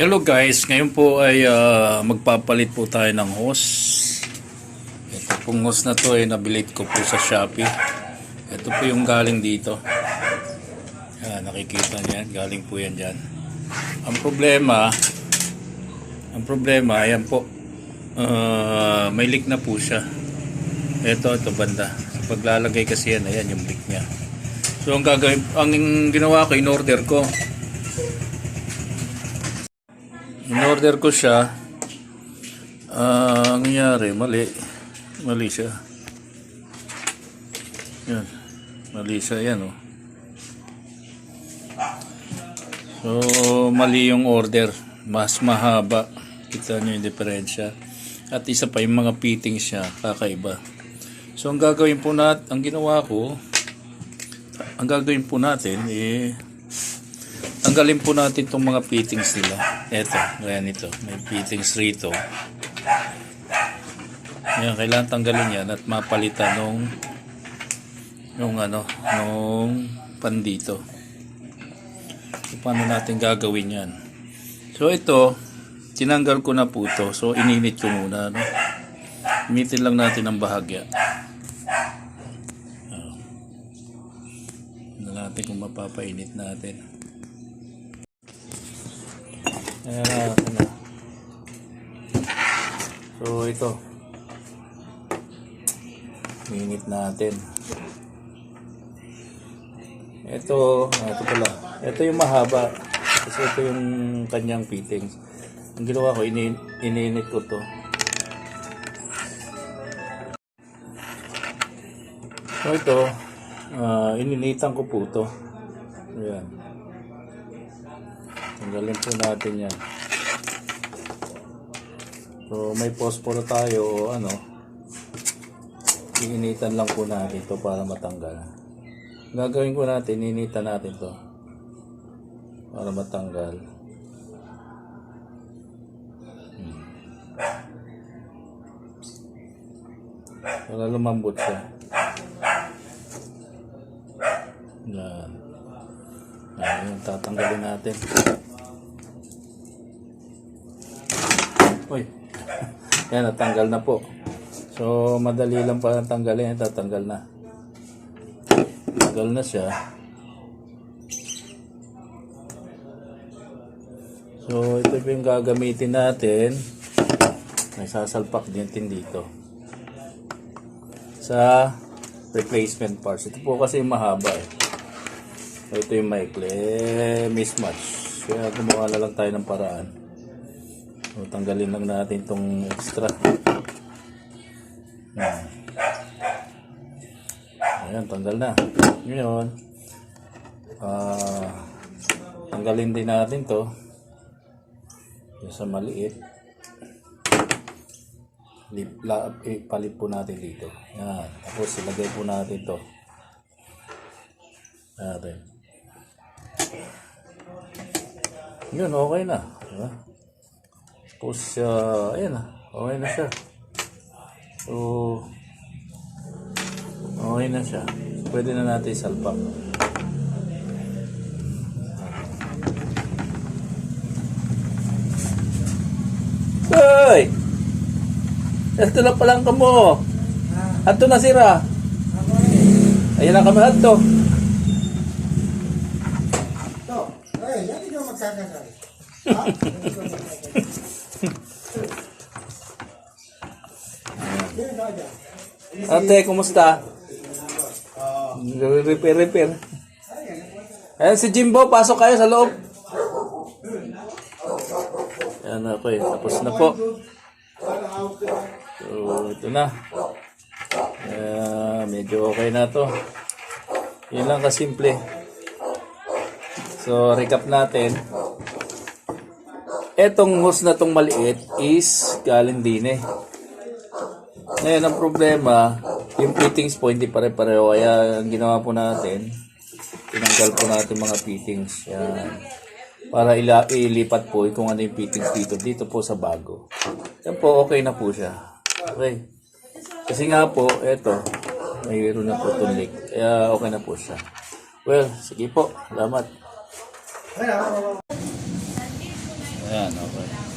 Hello guys, ngayon po ay magpapalit po tayo ng hose. Ito pong hose na to ay nabilit ko po sa Shopee. Ito po yung galing dito. Yan, nakikita niyan, galing po yan dyan. Ang problema, ayan po, may leak na po siya. Ito banda. Sa paglalagay kasi yan, ayan yung leak niya. So ang ginawa ko, in-order ko siya. Ang nangyari, mali siya. Yan, mali siya yan, oh. So mali yung order, mas mahaba. Kita nyo yung diferensya. At isa pa, yung mga fittings siya kakaiba. So ang gagawin po natin, ang gagawin po natin tanggalin po natin itong mga fittings nila. Eto, ayan ito. May fittings rito. Ayan, kailangan tanggalin yan at mapalitan nung pandito. So, paano natin gagawin yan? So ito, tinanggal ko na po ito. So ininit ko muna. No? Initin lang natin ang bahagya. Natin kung mapapainit natin. Ayan na. So ito, init natin. Ito pala. Ito yung mahaba. Kasi ito yung kanyang fittings. Ang ginawa ko, ininit ko to. So ito, ininitan ko po ito. Ayan. Tanggalin po natin yan. So may posporo tayo o iinitan lang po natin ito para matanggal. Gagawin ko natin, iniinitan natin ito para matanggal. Para lumambot siya. Yan. Ayan, tatanggalin natin. Uy. Yan, natanggal na po. So, madali lang pa tanggalin. Tatanggal na. Tanggal na siya. So, ito yung gagamitin natin. May sasalpak din dito. Sa replacement parts. Ito po kasi mahaba eh. So, ito yung maikli. Mismatch. Kaya gumawa na lang tayo ng paraan. So, tanggalin lang natin itong extra. Ayan, tanggal na. Ngayon, tanggalin din natin to. Yung sa maliit. Palit po natin dito. Yan. Tapos ilagay po natin to. Natin. Yun, okay na. Diba? Tapos, ayan na. Okay na siya. So, okay na siya. Pwede na natin salpak. Hoy! Ito na palang kamo. Ato na sira. Ayan na kami ato. Ito. Ay, yan hindi mo magsasasal. Ate, kumusta? Repair. Ayan si Jimbo, pasok kayo sa loob. Ayan na po eh. Tapos na po. So, ito na. Medyo okay na to. Yun lang kasimple. So, recap natin. Etong hose na tong maliit is galing din eh. Ngayon, ang problema, yung fittings po hindi pare-pareho. Kaya, ang ginawa po natin, tinanggal po natin mga fittings. Yan. Para ilipat po kung ano yung fittings dito po sa bago. Yan po, okay na po siya. Okay. Kasi nga po, eto, mayroon na po itong leak. Kaya okay na po siya. Well, sige po. Salamat. Ayan, okay.